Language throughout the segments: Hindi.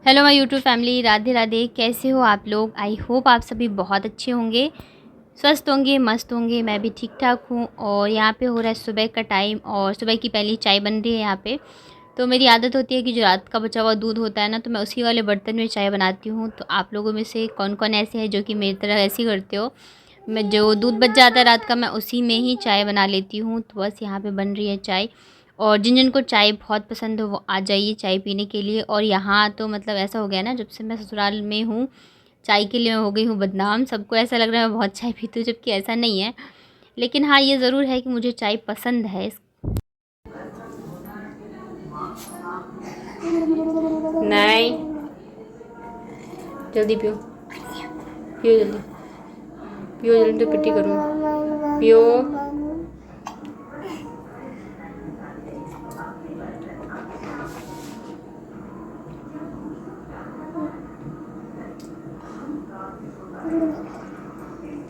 Hello my YouTube family, Radhe Radhe. कैसे हो आप लोग? आई होप आप सभी बहुत अच्छे होंगे, स्वस्थ होंगे, मस्त होंगे। मैं भी ठीक ठाक हूँ। और यहाँ पे हो रहा है सुबह का टाइम और सुबह की पहली चाय बन रही है यहाँ पे। तो मेरी आदत होती है कि जो रात का बचा हुआ दूध होता है ना, तो मैं उसी वाले बर्तन में चाय बनाती हूँ। तो आप लोगों में से कौन कौन ऐसे हैं जो कि मेरी तरह ऐसे ही करते हो? मैं जो दूध बच जाता है रात का, मैं उसी में ही चाय बना लेती हूँ। तो बस यहाँ पे बन रही है चाय। और जिन जिन को चाय बहुत पसंद हो वो आ जाइए चाय पीने के लिए। और यहाँ तो मतलब ऐसा हो गया ना, जब से मैं ससुराल में हूँ चाय के लिए मैं हो गई हूँ बदनाम। सबको ऐसा लग रहा है मैं बहुत चाय पीती हूँ, जबकि ऐसा नहीं है। लेकिन हाँ, ये ज़रूर है कि मुझे चाय पसंद है। नहीं, जल्दी पियो, पियो जल्दी, पियो जल्दी, तो पिट्टी करूँ। पियो।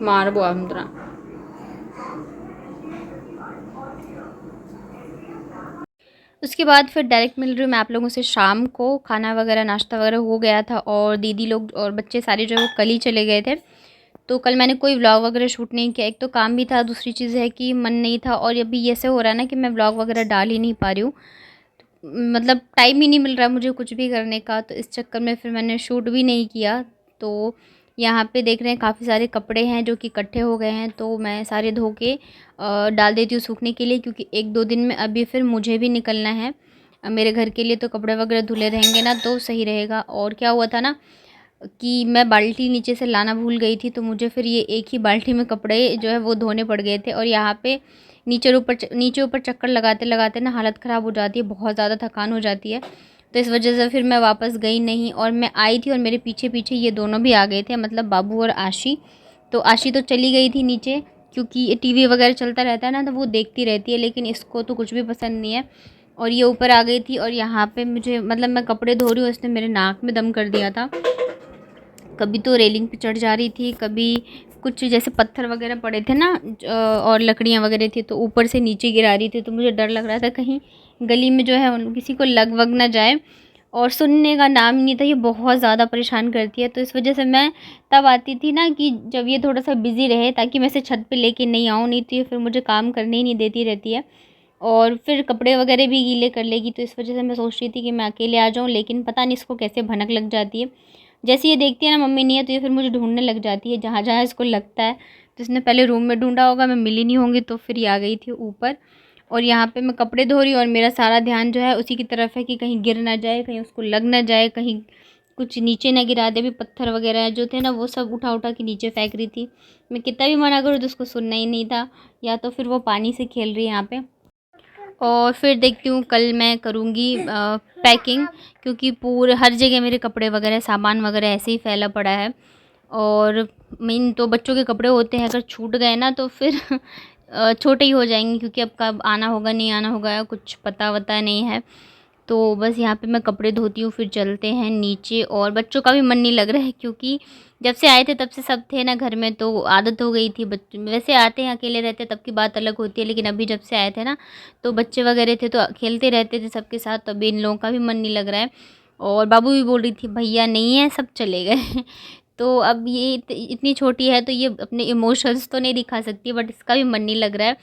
मारबो हम तरह। उसके बाद फिर डायरेक्ट मिल रही हूँ मैं आप लोगों से शाम को। खाना वगैरह नाश्ता वगैरह हो गया था और दीदी लोग और बच्चे सारे जो है वो कल ही चले गए थे। तो कल मैंने कोई व्लॉग वगैरह शूट नहीं किया। एक तो काम भी था, दूसरी चीज़ है कि मन नहीं था। और अभी ऐसे हो रहा है ना कि मैं व्लॉग वगैरह डाल ही नहीं पा रही हूँ। मतलब टाइम ही नहीं मिल रहा मुझे कुछ भी करने का। तो इस चक्कर में फिर मैंने शूट भी नहीं किया। तो यहाँ पे देख रहे हैं काफ़ी सारे कपड़े हैं जो कि इकट्ठे हो गए हैं। तो मैं सारे धो के डाल देती हूँ सूखने के लिए, क्योंकि एक दो दिन में अभी फिर मुझे भी निकलना है मेरे घर के लिए। तो कपड़े वगैरह धुले रहेंगे ना तो सही रहेगा। और क्या हुआ था ना कि मैं बाल्टी नीचे से लाना भूल गई थी। तो मुझे फिर ये एक ही बाल्टी में कपड़े जो है वो धोने पड़ गए थे। और यहाँ पे नीचे ऊपर चक्कर लगाते लगाते ना हालत ख़राब हो जाती है, बहुत ज़्यादा थकान हो जाती है। तो इस वजह से फिर मैं वापस गई नहीं। और मैं आई थी और मेरे पीछे पीछे ये दोनों भी आ गए थे, मतलब बाबू और आशी। तो आशी तो चली गई थी नीचे, क्योंकि ये टीवी वगैरह चलता रहता है ना तो वो देखती रहती है, लेकिन इसको तो कुछ भी पसंद नहीं है। और ये ऊपर आ गई थी। और यहाँ पे मुझे मतलब मैं कपड़े धो रही हूँ, इसने मेरे नाक में दम कर दिया था। कभी तो रेलिंग पे चढ़ जा रही थी, कभी कुछ जैसे पत्थर वगैरह पड़े थे ना और लकड़ियाँ वगैरह थी तो ऊपर से नीचे गिरा रही थी। तो मुझे डर लग रहा था कहीं गली में जो है उन किसी को लग वग ना जाए। और सुनने का नाम ही नहीं था, ये बहुत ज़्यादा परेशान करती है। तो इस वजह से मैं तब आती थी ना कि जब ये थोड़ा सा बिज़ी रहे, ताकि मैं इसे छत पे लेके नहीं आऊँ, नहीं तो ये फिर मुझे काम करने ही नहीं देती रहती है। और फिर कपड़े वगैरह भी गीले कर लेगी। तो इस वजह से मैं सोच रही थी कि मैं अकेले आ जाऊँ, लेकिन पता नहीं इसको कैसे भनक लग जाती है। जैसे ये देखती है ना मम्मी नहीं है, तो ये फिर मुझे ढूंढने लग जाती है जहाँ जहाँ इसको लगता है। तो इसने पहले रूम में ढूंढा होगा, मैं मिली नहीं होंगी, तो फिर ये आ गई थी ऊपर। और यहाँ पे मैं कपड़े धो रही हूँ और मेरा सारा ध्यान जो है उसी की तरफ है कि कहीं गिर ना जाए, कहीं उसको लग ना जाए, कहीं कुछ नीचे ना गिरा दे। अभी पत्थर वगैरह जो थे ना वो सब उठा उठा के नीचे फेंक रही थी। मैं कितना भी मना करूँ तो उसको सुनना ही नहीं था। या तो फिर वो पानी से खेल रही है यहाँ पे। और फिर देखती हूँ कल मैं करूँगी पैकिंग, क्योंकि पूरे हर जगह मेरे कपड़े वगैरह सामान वगैरह ऐसे ही फैला पड़ा है। और मेन तो बच्चों के कपड़े होते हैं, अगर छूट गए ना तो फिर छोटे ही हो जाएंगे, क्योंकि अब कब आना होगा नहीं आना होगा कुछ पता वता नहीं है। तो बस यहाँ पे मैं कपड़े धोती हूँ, फिर चलते हैं नीचे। और बच्चों का भी मन नहीं लग रहा है, क्योंकि जब से आए थे तब से सब थे ना घर में, तो आदत हो गई थी। बच्चे वैसे आते हैं अकेले रहते तब की बात अलग होती है, लेकिन अभी जब से आए थे ना तो बच्चे वगैरह थे तो खेलते रहते थे सबके साथ। तो अभी इन लोगों का भी मन नहीं लग रहा है। और बाबू भी बोल रही थी भैया नहीं है, सब चले गए। तो अब ये इतनी छोटी है तो ये अपने इमोशंस तो नहीं दिखा सकती, बट इसका भी मन नहीं लग रहा है।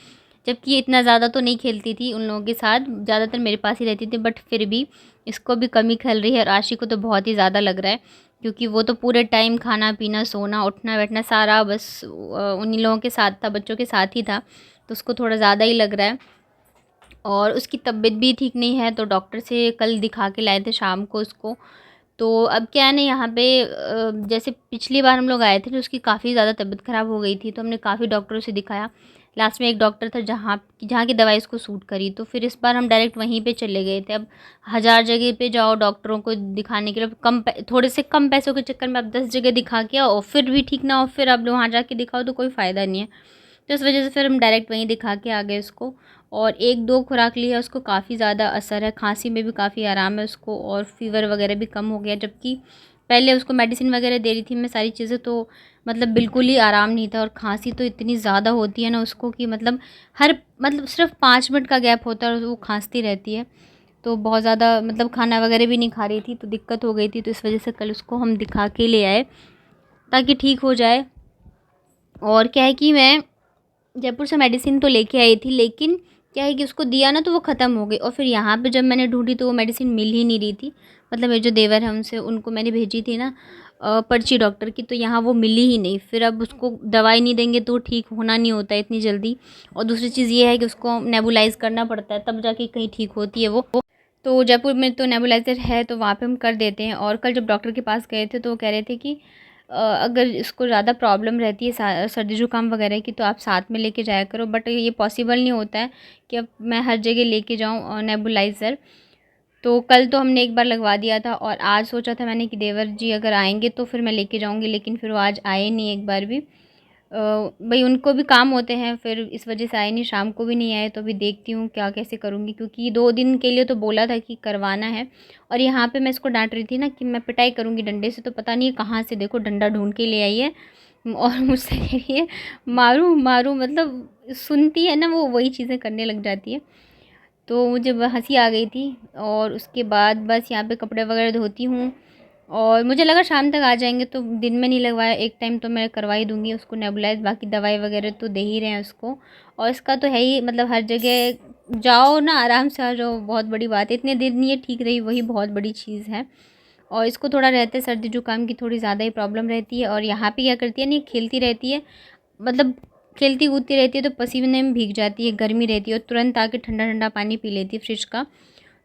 जबकि ये इतना ज़्यादा तो नहीं खेलती थी उन लोगों के साथ, ज़्यादातर मेरे पास ही रहती थी, बट फिर भी इसको भी कमी खल रही है। और आशी को तो बहुत ही ज़्यादा लग रहा है, क्योंकि वो तो पूरे टाइम खाना पीना सोना उठना बैठना सारा बस उन्हीं लोगों के साथ था, बच्चों के साथ ही था। तो उसको थोड़ा ज़्यादा ही लग रहा है। और उसकी तबीयत भी ठीक नहीं है, तो डॉक्टर से कल दिखा के लाए थे शाम को उसको। तो अब क्या है ना यहाँ पे जैसे पिछली बार हम लोग आए थे तो उसकी काफ़ी ज़्यादा तबीयत ख़राब हो गई थी, तो हमने काफ़ी डॉक्टरों से दिखाया। लास्ट में एक डॉक्टर था जहाँ जहाँ की दवाई इसको सूट करी, तो फिर इस बार हम डायरेक्ट वहीं पे चले गए थे। अब हज़ार जगह पे जाओ डॉक्टरों को दिखाने के लिए, थोड़े से कम पैसों के चक्कर में अब 10 जगह दिखा के आओ, और फिर भी ठीक ना हो, फिर अब वहाँ जाके दिखाओ तो कोई फ़ायदा नहीं है। तो इस वजह से फिर हम डायरेक्ट वहीं दिखा के आ गए उसको। और एक दो खुराक ली है, उसको काफ़ी ज़्यादा असर है, खांसी में भी काफ़ी आराम है उसको, और फीवर वगैरह भी कम हो गया। जबकि पहले उसको मेडिसिन वगैरह दे रही थी मैं सारी चीज़ें, तो मतलब बिल्कुल ही आराम नहीं था। और खांसी तो इतनी ज़्यादा होती है ना उसको कि मतलब सिर्फ 5 मिनट का गैप होता है और वो खांसती रहती है। तो बहुत ज़्यादा मतलब खाना वगैरह भी नहीं खा रही थी, तो दिक्कत हो गई थी। तो इस वजह से कल उसको हम दिखा के ले आए ताकि ठीक हो जाए। और क्या है कि मैं जयपुर से मेडिसिन तो लेके आई थी, लेकिन क्या है कि उसको दिया ना तो वो ख़त्म हो गई। और फिर यहाँ पे जब मैंने ढूंढी तो वो मेडिसिन मिल ही नहीं रही थी। मतलब मेरे जो देवर हैं उनसे उनको मैंने भेजी थी ना पर्ची डॉक्टर की, तो यहाँ वो मिली ही नहीं। फिर अब उसको दवाई नहीं देंगे तो ठीक होना नहीं होता है इतनी जल्दी। और दूसरी चीज़ ये है कि उसको नेबुलाइज करना पड़ता है तब जाके कहीं ठीक होती है वो। तो जयपुर में तो नेबुलाइज़र है तो वहाँ पे हम कर देते हैं। और कल जब डॉक्टर के पास गए थे तो वो कह रहे थे कि अगर इसको ज़्यादा प्रॉब्लम रहती है सर्दी जुकाम वगैरह की तो आप साथ में लेके जाया करो। बट ये पॉसिबल नहीं होता है कि अब मैं हर जगह लेके जाऊँ नेबुलाइज़र। तो कल तो हमने एक बार लगवा दिया था और आज सोचा था मैंने कि देवर जी अगर आएंगे तो फिर मैं लेके जाऊँगी, लेकिन फिर वो आज आए नहीं एक बार भी। भाई उनको भी काम होते हैं, फिर इस वजह से आए नहीं, शाम को भी नहीं आए। तो अभी देखती हूँ क्या कैसे करूँगी, क्योंकि 2 दिन के लिए तो बोला था कि करवाना है। और यहाँ पे मैं इसको डांट रही थी ना कि मैं पिटाई करूँगी डंडे से, तो पता नहीं कहाँ से देखो डंडा ढूंढ के ले आई है और मुझसे कह रही है मारूँ मारूँ। मतलब सुनती है ना वो वही चीज़ें करने लग जाती है। तो मुझे हंसी आ गई थी। और उसके बाद बस यहाँ पे कपड़े वगैरह धोती हूँ और मुझे लगा शाम तक आ जाएंगे, तो दिन में नहीं लगवाया। एक टाइम तो मैं करवा ही दूँगी उसको नेबुलाइज़, बाकी दवाई वगैरह तो दे ही रहे हैं उसको। और इसका तो है ही, मतलब हर जगह जाओ ना आराम से आ जाओ, बहुत बड़ी बात है। इतने दिन ये ठीक रही वही बहुत बड़ी चीज़ है। और इसको थोड़ा रहता है सर्दी जुकाम की थोड़ी ज़्यादा ही प्रॉब्लम रहती है। और यहाँ पे क्या करती है नहीं, खेलती रहती है, मतलब खेलती कूदती रहती है तो पसीने में भीग जाती है, गर्मी रहती है और तुरंत आके ठंडा ठंडा पानी पी लेती है फ्रिज का।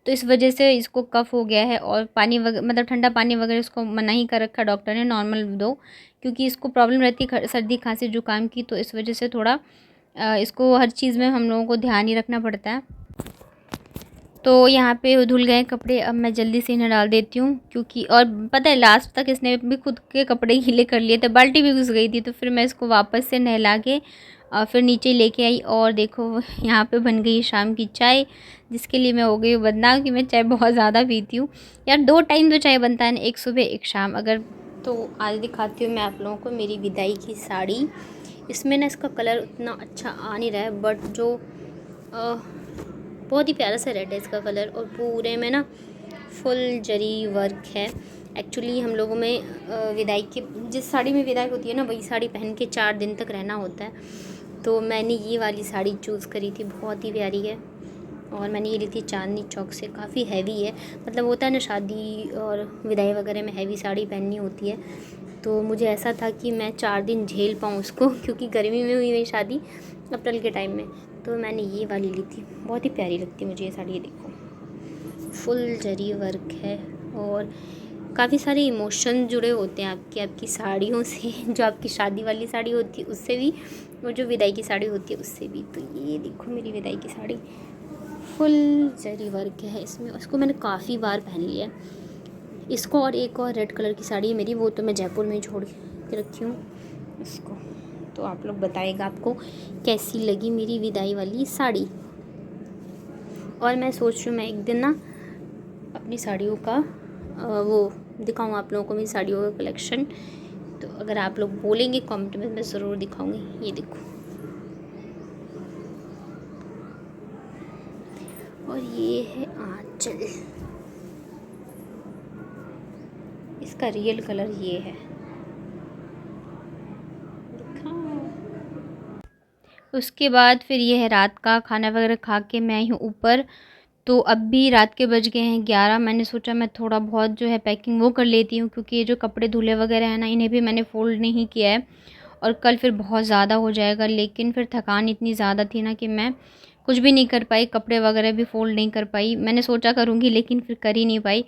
तो इस वजह से इसको कफ़ हो गया है। और पानी मतलब ठंडा पानी वगैरह इसको मना ही कर रखा डॉक्टर ने, नॉर्मल दो, क्योंकि इसको प्रॉब्लम रहती है सर्दी खांसी जुकाम की। तो इस वजह से थोड़ा इसको हर चीज़ में हम लोगों को ध्यान ही रखना पड़ता है। तो यहाँ पे धुल गए कपड़े, अब मैं जल्दी से इन्हें डाल देती हूँ, क्योंकि और पता है लास्ट तक इसने भी खुद के कपड़े गीले कर लिए थे, बाल्टी भी घुस गई थी। तो फिर मैं इसको वापस से नहला के फिर नीचे लेके आई। और देखो यहाँ पे बन गई शाम की चाय, जिसके लिए मैं हो गई हूँ बदनाम कि मैं चाय बहुत ज़्यादा पीती हूँ। यार 2 टाइम तो चाय बनता है ना, एक सुबह एक शाम। अगर तो आज दिखाती हूँ मैं आप लोगों को मेरी विदाई की साड़ी। इसमें ना इसका कलर उतना अच्छा आ नहीं रहा है, बट जो बहुत ही प्यारा सा रेड है इसका कलर। और पूरे में ना फुल जरी वर्क है। एक्चुअली हम लोगों में विदाई की जिस साड़ी में विदाई होती है ना वही साड़ी पहन के 4 दिन तक रहना होता है। तो मैंने ये वाली साड़ी चूज़ करी थी, बहुत ही प्यारी है। और मैंने ये ली थी चांदनी चौक से, काफ़ी हैवी है। मतलब होता है ना शादी और विदाई वगैरह में हैवी साड़ी पहननी होती है, तो मुझे ऐसा था कि मैं 4 दिन झेल पाऊँ उसको, क्योंकि गर्मी में हुई मेरी शादी अप्रैल के टाइम में। तो मैंने ये वाली ली थी, बहुत ही प्यारी लगती है मुझे ये साड़ी। ये देखो फुल जरी वर्क है और काफ़ी सारे इमोशन जुड़े होते हैं आपकी साड़ियों से जो आपकी शादी वाली साड़ी होती है उससे भी, वो जो विदाई की साड़ी होती है उससे भी। तो ये देखो मेरी विदाई की साड़ी फुल जरी वर्क है इसमें, उसको मैंने काफ़ी बार पहन लिया है इसको। और एक और रेड कलर की साड़ी है मेरी, वो तो मैं जयपुर में ही छोड़ के रखी हूँ इसको। तो आप लोग बताइएगा आपको कैसी लगी मेरी विदाई वाली साड़ी। और मैं सोच रही हूँ मैं एक दिन ना अपनी साड़ियों का वो दिखाऊँ आप लोगों को, मेरी साड़ियों का कलेक्शन। तो अगर आप लोग बोलेंगे कमेंट में, मैं ज़रूर दिखाऊंगी। ये देखो, और ये है आंचल, इसका रियल कलर ये है, उसके बाद फिर ये है रात का खाना वगैरह खा के मैं आई हूँ ऊपर। तो अब भी रात के बज गए हैं 11। मैंने सोचा मैं थोड़ा बहुत जो है पैकिंग वो कर लेती हूँ, क्योंकि ये जो कपड़े धुले वगैरह हैं ना इन्हें भी मैंने फ़ोल्ड नहीं किया है और कल फिर बहुत ज़्यादा हो जाएगा। लेकिन फिर थकान इतनी ज़्यादा थी ना कि मैं कुछ भी नहीं कर पाई, कपड़े वगैरह भी फ़ोल्ड नहीं कर पाई। मैंने सोचा करूँगी लेकिन फिर कर ही नहीं पाई।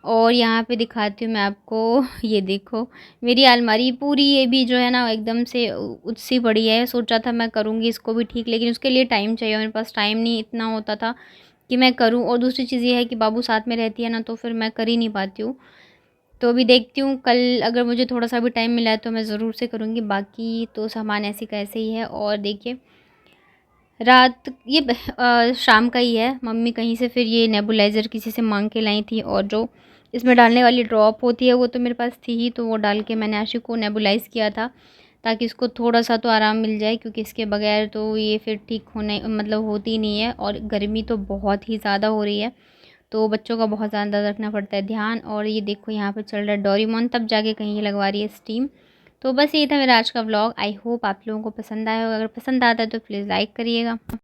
और यहाँ पे दिखाती हूँ मैं आपको, ये देखो मेरी अलमारी पूरी, ये भी जो है ना एकदम से उसी पड़ी है। सोचा था मैं करूँगी इसको भी ठीक, लेकिन उसके लिए टाइम चाहिए, मेरे पास टाइम नहीं इतना होता था कि मैं करूँ। और दूसरी चीज़ ये है कि बाबू साथ में रहती है ना, तो फिर मैं कर ही नहीं पाती हूँ। तो अभी देखती हूँ कल अगर मुझे थोड़ा सा भी टाइम मिला है तो मैं ज़रूर से करूँगी, बाकी तो सामान ऐसे का ऐसे ही है। और देखिए रात ये शाम का ही है। मम्मी कहीं से फिर ये नेबुलाइज़र किसी से मांग के लाई थी, और जो इसमें डालने वाली ड्रॉप होती है वो तो मेरे पास थी ही, तो वो डाल के मैंने आशी को नेबुलाइज़ किया था ताकि इसको थोड़ा सा तो आराम मिल जाए, क्योंकि इसके बगैर तो ये फिर ठीक होने मतलब होती नहीं है। और गर्मी तो बहुत ही ज़्यादा हो रही है, तो बच्चों का बहुत ज़्यादा रखना पड़ता है ध्यान। और ये देखो यहाँ पे चल रहा है डोरेमोन, तब जाके कहीं ये लगवा रही है स्टीम। तो बस यही था मेरा आज का व्लॉग। आई होप आप लोगों को पसंद आया होगा। अगर पसंद आता है तो प्लीज़ लाइक करिएगा।